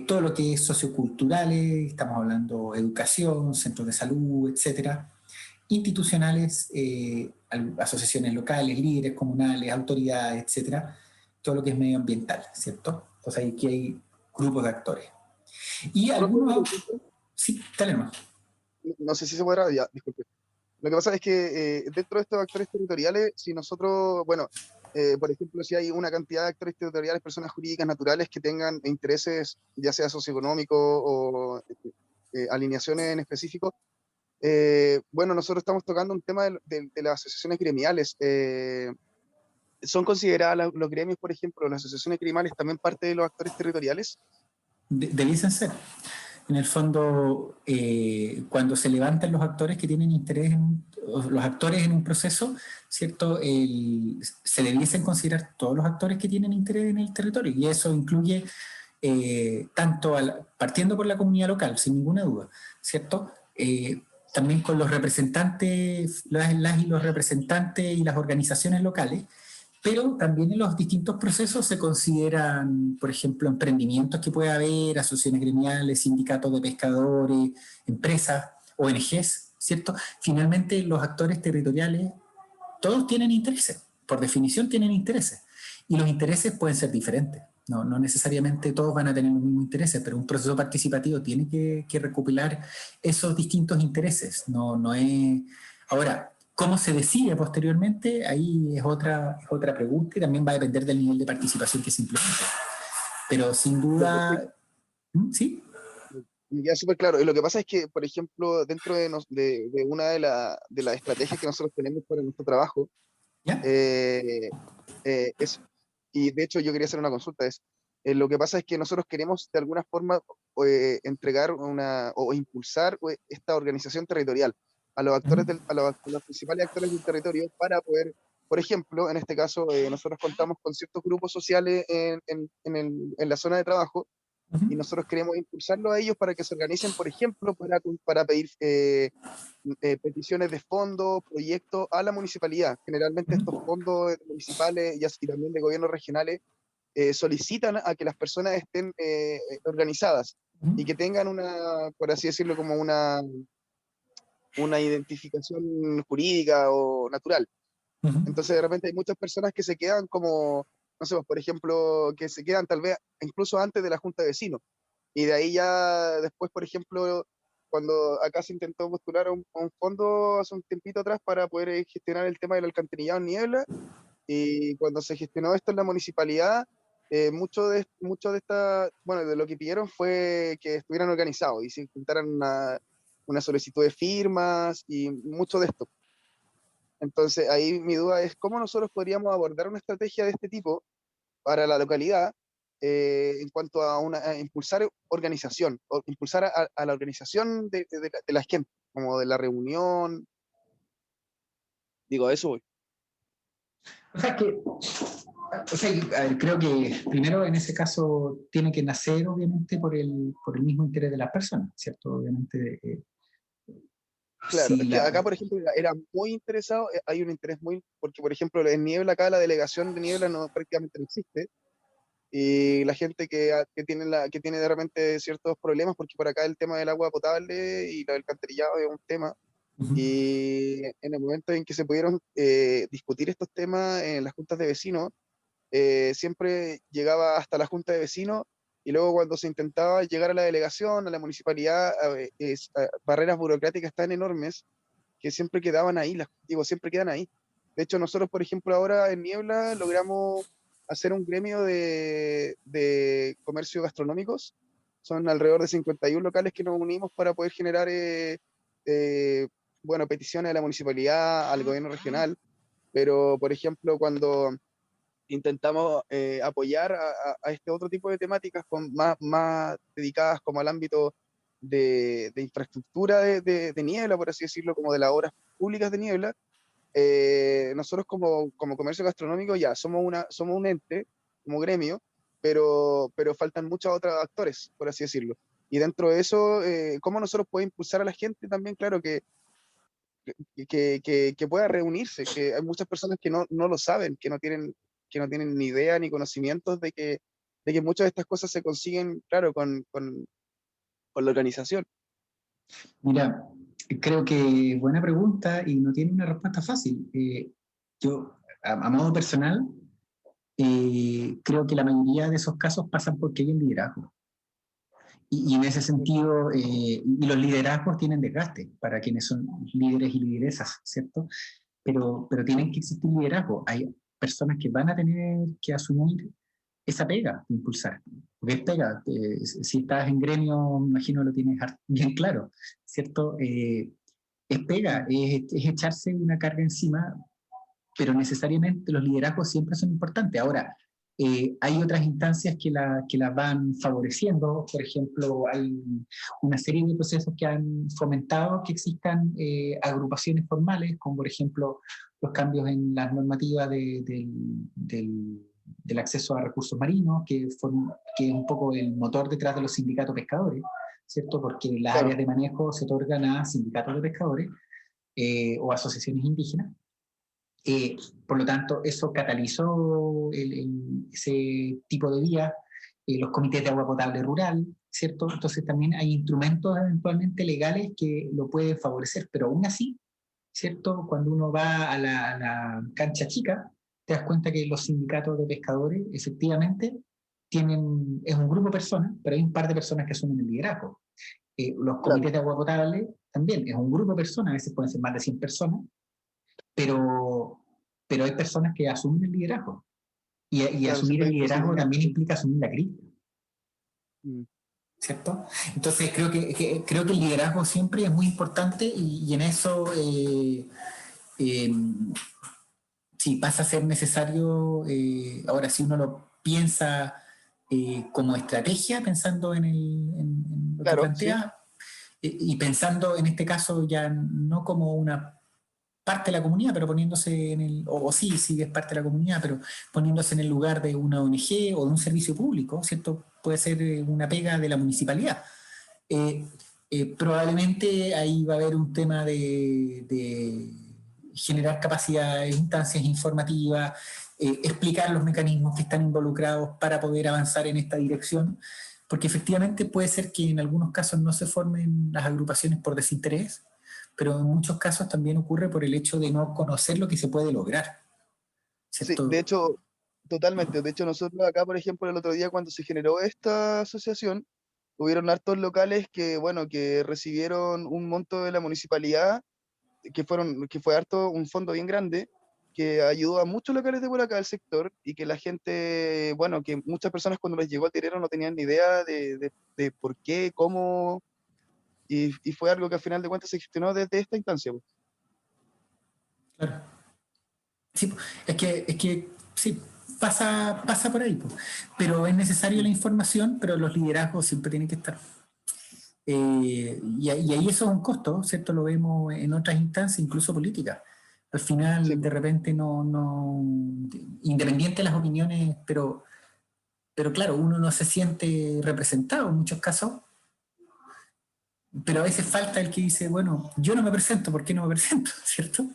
todo lo que es socioculturales, estamos hablando educación, centros de salud, etcétera, institucionales, asociaciones locales, líderes comunales, autoridades, etcétera, todo lo que es medioambiental, ¿cierto? Entonces aquí hay grupos de actores. Y algunos... Sí, dale nomás. No sé si se podrá, ya, disculpe. Lo que pasa es que dentro de estos actores territoriales, si nosotros, bueno, por ejemplo, si hay una cantidad de actores territoriales, personas jurídicas naturales que tengan intereses, ya sea socioeconómicos o alineaciones en específico, bueno, nosotros estamos tocando un tema de las asociaciones gremiales. ¿Son consideradas los gremios, por ejemplo, las asociaciones gremiales también parte de los actores territoriales? Debiesen ser. En el fondo, cuando se levantan los actores que tienen interés los actores en un proceso, ¿cierto? Se debiesen considerar todos los actores que tienen interés en el territorio, y eso incluye tanto partiendo por la comunidad local, sin ninguna duda, ¿cierto? También con los representantes, las y los representantes y las organizaciones locales, pero también en los distintos procesos se consideran, por ejemplo, emprendimientos que puede haber, asociaciones gremiales, sindicatos de pescadores, empresas, ONGs, ¿cierto? Finalmente, los actores territoriales, todos tienen intereses, por definición tienen intereses, y los intereses pueden ser diferentes. No necesariamente todos van a tener los mismos intereses, pero un proceso participativo tiene que recopilar esos distintos intereses. No es... Ahora, ¿cómo se decide posteriormente? Ahí es otra pregunta, y también va a depender del nivel de participación que se implemente. Pero sin duda... ¿Sí? Me queda súper claro. Y lo que pasa es que, por ejemplo, dentro de una de las estrategias que nosotros tenemos para nuestro trabajo, ¿Ya? eh, es, y de hecho yo quería hacer una consulta, lo que pasa es que nosotros queremos de alguna forma entregar o impulsar esta organización territorial a los actores a los principales actores del territorio para poder, por ejemplo, en este caso, nosotros contamos con ciertos grupos sociales en la zona de trabajo y nosotros queremos impulsarlo a ellos para que se organicen, por ejemplo, para pedir peticiones de fondos, proyectos a la municipalidad. Generalmente estos fondos municipales y también de gobiernos regionales solicitan a que las personas estén organizadas y que tengan una, por así decirlo, como una identificación jurídica o natural. Entonces de repente hay muchas personas que se quedan como, no sé, pues, por ejemplo, que se quedan tal vez incluso antes de la junta de vecinos. Y de ahí ya después, por ejemplo, cuando acá se intentó postular a un fondo hace un tiempito atrás para poder gestionar el tema del alcantarillado en Niebla, y cuando se gestionó esto en la municipalidad, mucho de esta, bueno, de lo que pidieron fue que estuvieran organizados y se juntaran una solicitud de firmas y mucho de esto. Entonces, ahí mi duda es cómo nosotros podríamos abordar una estrategia de este tipo para la localidad en cuanto a impulsar organización, o impulsar a la organización de la gente, como de la reunión, digo, a eso voy. O sea, a ver, creo que primero en ese caso tiene que nacer obviamente por el mismo interés de las personas, ¿cierto? Obviamente, Claro, si es que la... acá, por ejemplo, era muy interesado, hay un interés muy, porque por ejemplo en Niebla acá la delegación de Niebla no, prácticamente no existe, y la gente que tiene de repente ciertos problemas, porque por acá el tema del agua potable y el alcantarillado es un tema, y en el momento en que se pudieron discutir estos temas en las juntas de vecinos, siempre llegaba hasta la junta de vecinos y luego cuando se intentaba llegar a la delegación, a la municipalidad, barreras burocráticas tan enormes que siempre quedaban ahí, digo, siempre quedan ahí. De hecho, nosotros, por ejemplo, ahora en Niebla logramos hacer un gremio de comercio gastronómicos. Son alrededor de 51 locales que nos unimos para poder generar, eh, bueno, peticiones a la municipalidad, al gobierno regional. Pero, por ejemplo, cuando intentamos apoyar a este otro tipo de temáticas más dedicadas como al ámbito de infraestructura de Niebla, por así decirlo, como de las obras públicas de Niebla. Nosotros como comercio gastronómico ya somos un ente, como gremio, pero faltan muchos otros actores, por así decirlo. Y dentro de eso, ¿cómo nosotros podemos impulsar a la gente también? Claro, que pueda reunirse, que hay muchas personas que no lo saben, que no tienen ni idea ni conocimientos de que muchas de estas cosas se consiguen, claro, con la organización. Mira, creo que buena pregunta y no tiene una respuesta fácil. Yo, a modo personal, creo que la mayoría de esos casos pasan porque hay un liderazgo. Y en ese sentido, y los liderazgos tienen desgaste para quienes son líderes y lideresas, ¿cierto? Pero tienen que existir liderazgo. Hay personas que van a tener que asumir esa pega de impulsar. Porque es pega. Si estás en gremio, me imagino lo tienes bien claro, ¿cierto? Es pega, es echarse una carga encima, pero necesariamente los liderazgos siempre son importantes. Ahora, hay otras instancias que la van favoreciendo. Por ejemplo, hay una serie de procesos que han fomentado que existan agrupaciones formales, como por ejemplo los cambios en las normativas del acceso a recursos marinos, que es un poco el motor detrás de los sindicatos pescadores, ¿cierto? Porque las Claro, áreas de manejo se otorgan a sindicatos de pescadores o asociaciones indígenas. Por lo tanto, eso catalizó ese tipo de vías, los comités de agua potable rural, ¿cierto? Entonces también hay instrumentos eventualmente legales que lo pueden favorecer, pero aún así, ¿cierto? Cuando uno va a la cancha chica, te das cuenta que los sindicatos de pescadores efectivamente es un grupo de personas, pero hay un par de personas que asumen el liderazgo. Los claro. comités de agua potable también es un grupo de personas, a veces pueden ser más de 100 personas, pero, pero hay personas que asumen el liderazgo. Y Claro, asumir siempre el hay liderazgo también procedimientos. implica asumir la crítica, Mm. ¿cierto? Entonces creo que el liderazgo siempre es muy importante y en eso eh, sí pasa a ser necesario, ahora si uno lo piensa como estrategia, pensando en lo que Claro, sí. plantea, y pensando en este caso ya no como una parte de la comunidad, pero poniéndose en el, o sí, sí es parte de la comunidad, pero poniéndose en el lugar de una ONG o de un servicio público, ¿cierto? Puede ser una pega de la municipalidad. Eh, Probablemente ahí va a haber un tema de generar capacidades, instancias informativas, explicar los mecanismos que están involucrados para poder avanzar en esta dirección, porque efectivamente puede ser que en algunos casos no se formen las agrupaciones por desinterés, pero en muchos casos también ocurre por el hecho de no conocer lo que se puede lograr, Sí, de ¿cierto? hecho, totalmente. De hecho, nosotros acá, por ejemplo, el otro día cuando se generó esta asociación, hubieron hartos locales que, bueno, que recibieron un monto de la municipalidad, que fue harto, un fondo bien grande, que ayudó a muchos locales de por acá del sector y que la gente, bueno, que muchas personas cuando les llegó el dinero no tenían ni idea de por qué, cómo, y fue algo que al final de cuentas se gestionó desde esta instancia, pues. Claro. Sí, es que sí, pasa por ahí, po. Pero es necesaria Mm. la información, pero los liderazgos siempre tienen que estar. Y ahí eso es un costo, ¿cierto? Lo vemos en otras instancias, incluso políticas. Al Sí, final, de pues, repente, independiente de las opiniones, pero claro, uno no se siente representado en muchos casos, pero a veces falta el que dice, bueno, yo no me presento, ¿por qué no me presento? ¿Cierto?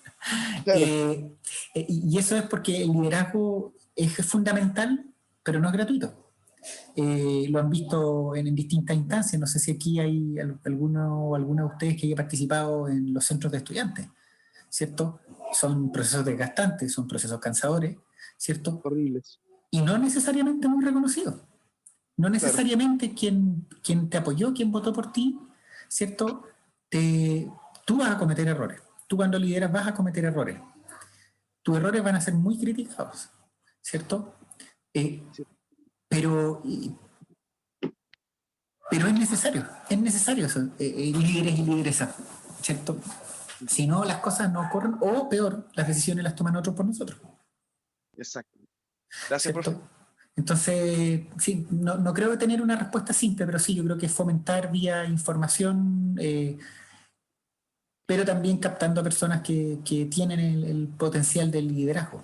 claro, Y eso es porque el liderazgo es fundamental, pero no es gratuito. Lo han visto en distintas instancias. No sé si aquí hay alguno o alguna de ustedes que haya participado en los centros de estudiantes, ¿cierto? Son procesos desgastantes, son procesos cansadores, ¿cierto? horribles, Y no necesariamente muy reconocidos. No claro, necesariamente quien te apoyó, quien votó por ti, ¿cierto? Te, Tú vas a cometer errores. Tú cuando lideras vas a cometer errores. Tus errores van a ser muy criticados, ¿cierto? Eh, sí, pero, pero es necesario eso, líderes y lideresas, ¿cierto? Si no, las cosas no ocurren, o peor, las decisiones las toman otros por nosotros, exacto. Gracias, profe. ¿cierto? Entonces, sí, no creo tener una respuesta simple, pero sí, yo creo que es fomentar vía información, pero también captando a personas que tienen el potencial del liderazgo.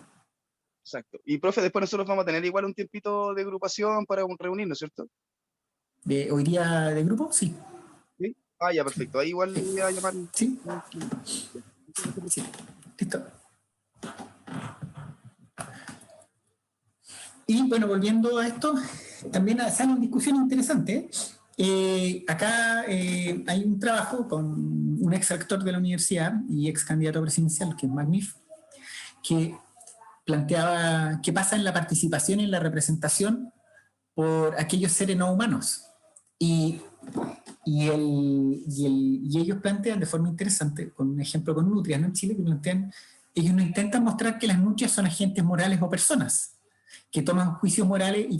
Exacto. Y profe, después nosotros vamos a tener igual un tiempito de agrupación para reunirnos, ¿cierto? Hoy día de grupo, sí, Sí. Ah, ya, sí, perfecto. Ahí igual le sí, voy a llamar. sí, Ya. Muchas gracias, profe. sí, listo. Y bueno, volviendo a esto, también sale una discusión interesante. Acá hay un trabajo con un ex rector de la universidad y ex candidato presidencial, que es Magnif, que planteaba qué pasa en la participación y en la representación por aquellos seres no humanos. Y, y ellos plantean de forma interesante, con un ejemplo con nutrias, ¿no? En Chile, que plantean, ellos no intentan mostrar que las nutrias son agentes morales o personas que toman juicios morales y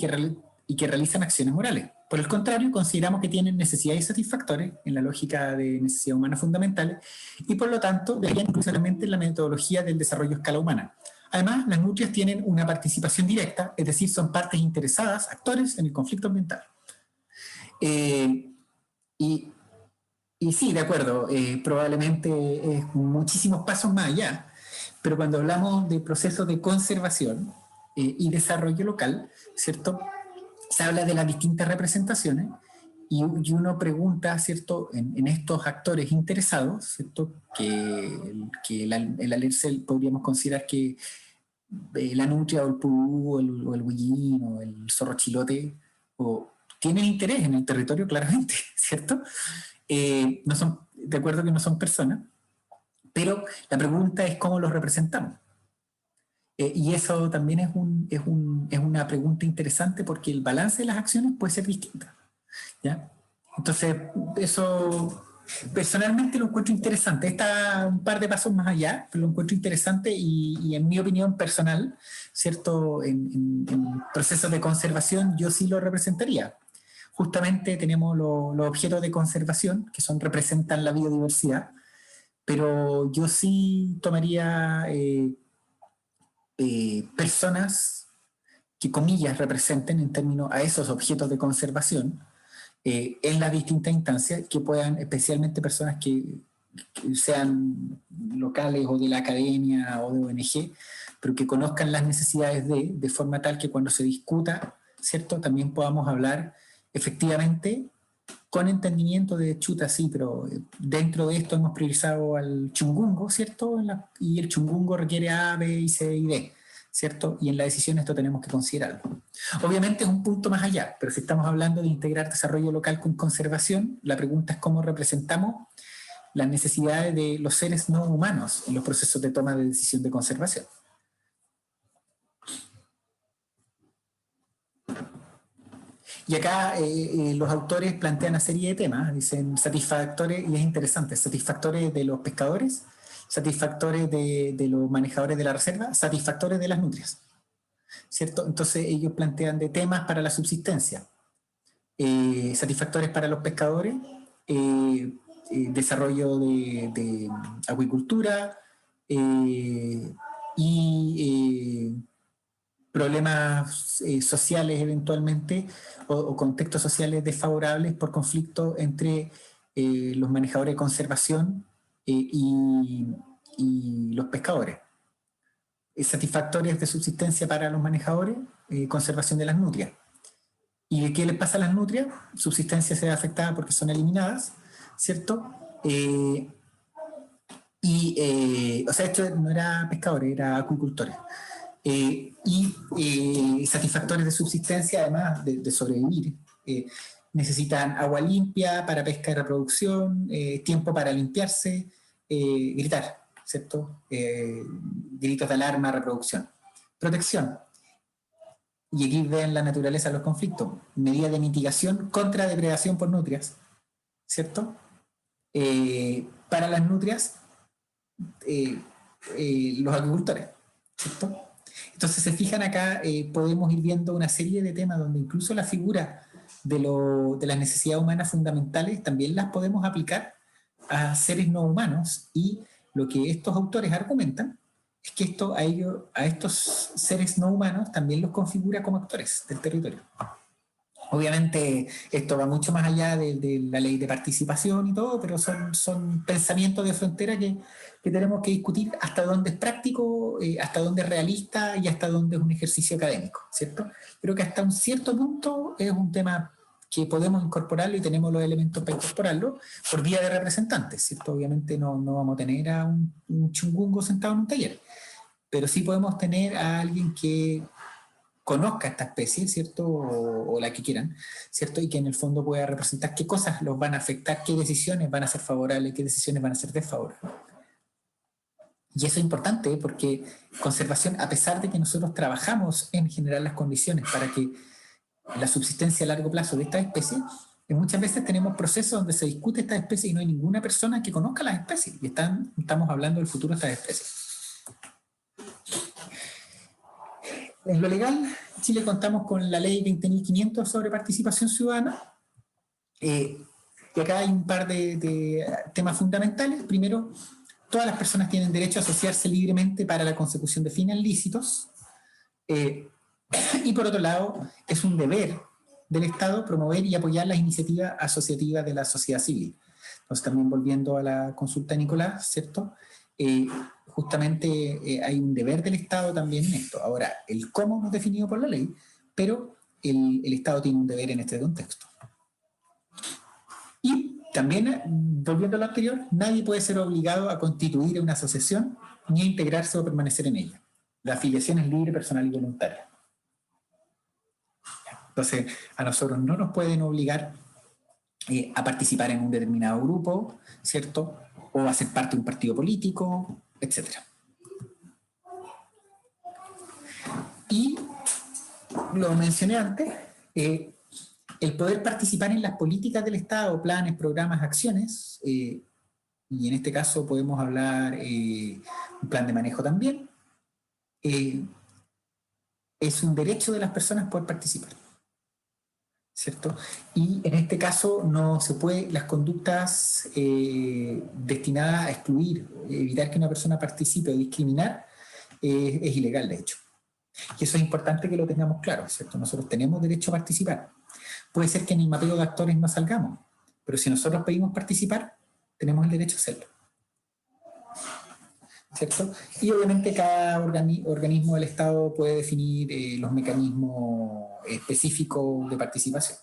que realizan acciones morales. Por el contrario, consideramos que tienen necesidades satisfactorias en la lógica de necesidades humanas fundamentales y por lo tanto deberían incluirse en la metodología del desarrollo a escala humana. Además, las nutrias tienen una participación directa, es decir, son partes interesadas, actores en el conflicto ambiental. Y sí, de acuerdo, probablemente es muchísimos pasos más allá, pero cuando hablamos de procesos de conservación y desarrollo local, ¿cierto? Se habla de las distintas representaciones y uno pregunta, ¿cierto?, en estos actores interesados, ¿cierto?, que el alerce podríamos considerar que la nutria o el pudú o el huillín o el zorro chilote tienen interés en el territorio claramente, ¿cierto? No son, de acuerdo que no son personas, pero la pregunta es cómo los representamos. Y eso también es una pregunta interesante porque el balance de las acciones puede ser distinto, ¿ya? Entonces, eso personalmente lo encuentro interesante. Está un par de pasos más allá, pero lo encuentro interesante y en mi opinión personal, ¿cierto? En procesos de conservación yo sí lo representaría. Justamente tenemos los objetos de conservación que representan la biodiversidad, pero yo sí tomaría personas que, comillas, representen en términos a esos objetos de conservación en las distintas instancias, que puedan, especialmente personas que sean locales o de la academia o de ONG, pero que conozcan las necesidades de forma tal que cuando se discuta, ¿cierto?, también podamos hablar efectivamente con entendimiento de chuta, sí, pero dentro de esto hemos priorizado al chungungo, ¿cierto? Y el chungungo requiere A, B, y C y D, ¿cierto? Y en la decisión esto tenemos que considerarlo. Obviamente es un punto más allá, pero si estamos hablando de integrar desarrollo local con conservación, la pregunta es cómo representamos las necesidades de los seres no humanos en los procesos de toma de decisión de conservación. Y acá los autores plantean una serie de temas, dicen satisfactores, y es interesante, satisfactores de los pescadores, satisfactores de los manejadores de la reserva, satisfactores de las nutrias, ¿cierto? Entonces ellos plantean de temas para la subsistencia, satisfactores para los pescadores, desarrollo de acuicultura y problemas sociales eventualmente o contextos sociales desfavorables por conflicto entre los manejadores de conservación y los pescadores. Satisfactorios de subsistencia para los manejadores, conservación de las nutrias. ¿Y qué les pasa a las nutrias? Subsistencia se ve afectada porque son eliminadas, ¿cierto? O sea, esto no era pescadores, era acuicultores. Satisfactores de subsistencia, además de sobrevivir. Necesitan agua limpia para pesca y reproducción, tiempo para limpiarse, gritar, ¿cierto? Gritos de alarma, reproducción. Protección. Y aquí ven la naturaleza de los conflictos. Medidas de mitigación contra depredación por nutrias, ¿cierto? Para las nutrias, los agricultores, ¿cierto? Entonces, se fijan acá, podemos ir viendo una serie de temas donde incluso la figura de las necesidades humanas fundamentales también las podemos aplicar a seres no humanos, y lo que estos autores argumentan es que esto a estos seres no humanos también los configura como actores del territorio. Obviamente esto va mucho más allá de la ley de participación y todo, pero son pensamientos de frontera que tenemos que discutir hasta dónde es práctico, hasta dónde es realista y hasta dónde es un ejercicio académico, ¿cierto? Pero que hasta un cierto punto es un tema que podemos incorporarlo y tenemos los elementos para incorporarlo por vía de representantes, ¿cierto? Obviamente no vamos a tener a un chungungo sentado en un taller, pero sí podemos tener a alguien que conozca esta especie, ¿cierto? O la que quieran, ¿cierto? Y que en el fondo pueda representar qué cosas los van a afectar, qué decisiones van a ser favorables, qué decisiones van a ser desfavorables. Y eso es importante porque conservación, a pesar de que nosotros trabajamos en generar las condiciones para que la subsistencia a largo plazo de esta especie, muchas veces tenemos procesos donde se discute esta especie y no hay ninguna persona que conozca las especies, y estamos hablando del futuro de estas especies. En lo legal, en Chile contamos con la ley 20.500 sobre participación ciudadana, y acá hay un par de temas fundamentales. Primero, todas las personas tienen derecho a asociarse libremente para la consecución de fines lícitos, y por otro lado, es un deber del Estado promover y apoyar las iniciativas asociativas de la sociedad civil. Entonces, también volviendo a la consulta de Nicolás, ¿cierto? Justamente hay un deber del Estado también en esto. Ahora, el cómo no es definido por la ley, pero el Estado tiene un deber en este contexto. Y también, volviendo a lo anterior, nadie puede ser obligado a constituir una asociación ni a integrarse o permanecer en ella. La afiliación es libre, personal y voluntaria. Entonces, a nosotros no nos pueden obligar a participar en un determinado grupo, ¿cierto? O a ser parte de un partido político, etc. Y lo mencioné antes, el poder participar en las políticas del Estado, planes, programas, acciones, y en este caso podemos hablar un plan de manejo también, es un derecho de las personas poder participar, ¿cierto? Y en este caso no se puede, las conductas destinadas a excluir, evitar que una persona participe o discriminar, es ilegal, de hecho. Y eso es importante que lo tengamos claro, ¿cierto? Nosotros tenemos derecho a participar. Puede ser que en el mapeo de actores no salgamos, pero si nosotros pedimos participar, tenemos el derecho a hacerlo, ¿cierto? Y obviamente cada organismo del Estado puede definir los mecanismos específicos de participación.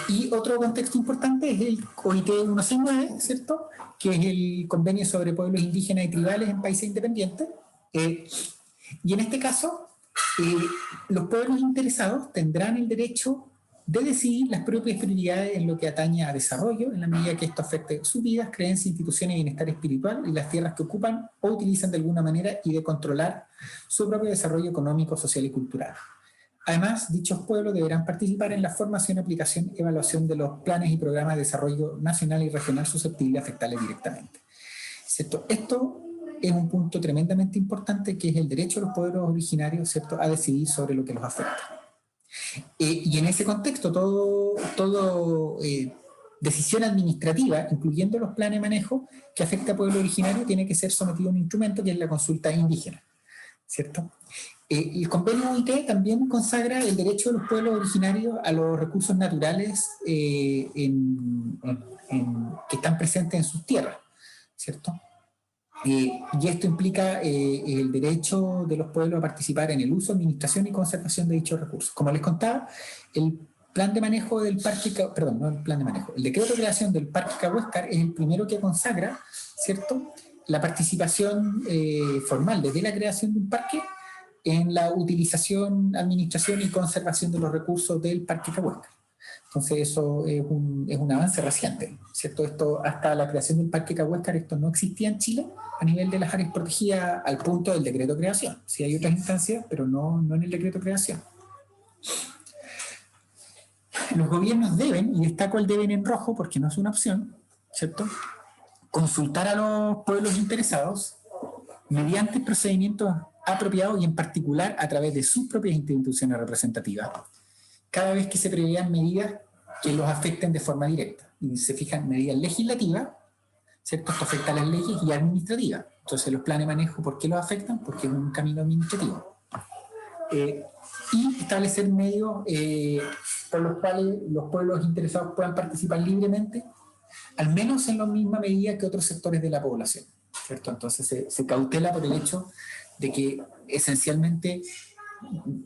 Y otro contexto importante es el OIT 169, ¿cierto? Que es el Convenio sobre Pueblos Indígenas y Tribales en Países Independientes. Y en este caso, los pueblos interesados tendrán el derecho de decidir las propias prioridades en lo que atañe a desarrollo, en la medida que esto afecte sus vidas, creencias, instituciones y bienestar espiritual y las tierras que ocupan o utilizan de alguna manera, y de controlar su propio desarrollo económico, social y cultural. Además, dichos pueblos deberán participar en la formación, aplicación y evaluación de los planes y programas de desarrollo nacional y regional susceptibles de afectarles directamente, ¿cierto? Esto es un punto tremendamente importante, que es el derecho de los pueblos originarios, ¿cierto?, a decidir sobre lo que los afecta. Y en ese contexto, todo decisión administrativa, incluyendo los planes de manejo que afecta a pueblo originario, tiene que ser sometido a un instrumento que es la consulta indígena, ¿cierto? El convenio OIT también consagra el derecho de los pueblos originarios a los recursos naturales que están presentes en sus tierras, ¿cierto? Y esto implica el derecho de los pueblos a participar en el uso, administración y conservación de dichos recursos. Como les contaba, el plan de manejo del parque, perdón, no el plan de manejo, el decreto de creación del Parque Cahuéscar es el primero que consagra, ¿cierto?, la participación formal desde la creación de un parque en la utilización, administración y conservación de los recursos del Parque Cahuéscar. Entonces eso es un avance reciente, ¿cierto? Esto, hasta la creación del Parque Cahuéscar, esto no existía en Chile a nivel de las áreas protegidas al punto del decreto de creación. Sí hay otras instancias, pero no en el decreto de creación. Los gobiernos deben, y destaco el deben en rojo porque no es una opción, ¿cierto?, consultar a los pueblos interesados mediante procedimientos apropiados y en particular a través de sus propias instituciones representativas, cada vez que se prevean medidas que los afecten de forma directa. Y se fijan medidas legislativas, ¿cierto? Esto afecta a las leyes, y administrativas. Entonces los planes de manejo, ¿por qué los afectan? Porque es un camino administrativo. Y establecer medios por los cuales los pueblos interesados puedan participar libremente, al menos en la misma medida que otros sectores de la población, ¿cierto? Entonces se cautela por el hecho de que esencialmente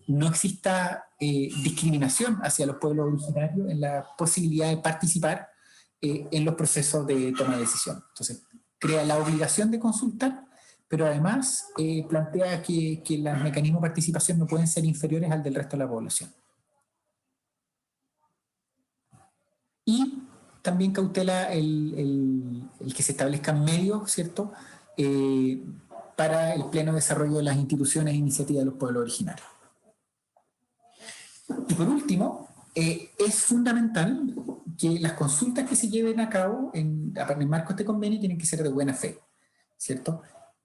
no exista discriminación hacia los pueblos originarios en la posibilidad de participar en los procesos de toma de decisión. Entonces, crea la obligación de consultar, pero además plantea que los mecanismos de participación no pueden ser inferiores al del resto de la población. Y también cautela el que se establezcan medios, ¿cierto?, para el pleno desarrollo de las instituciones e iniciativas de los pueblos originarios. Y por último, es fundamental que las consultas que se lleven a cabo en el marco de este convenio tienen que ser de buena fe, ¿cierto?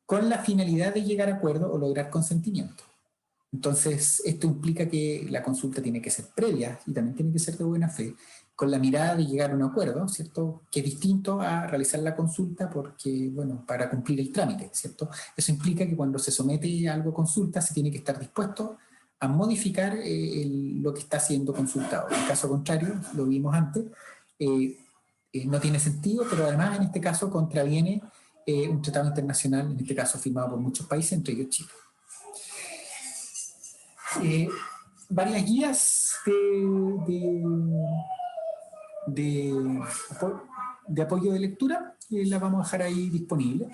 Con la finalidad de llegar a acuerdo o lograr consentimiento. Entonces, esto implica que la consulta tiene que ser previa y también tiene que ser de buena fe, con la mirada de llegar a un acuerdo, ¿cierto? Que es distinto a realizar la consulta porque, bueno, para cumplir el trámite, ¿cierto? Eso implica que cuando se somete algo a consulta se tiene que estar dispuesto a modificar lo que está siendo consultado. En caso contrario, lo vimos antes, no tiene sentido, pero además en este caso contraviene un tratado internacional, en este caso firmado por muchos países, entre ellos Chile. Varias guías de apoyo de lectura las vamos a dejar ahí disponibles.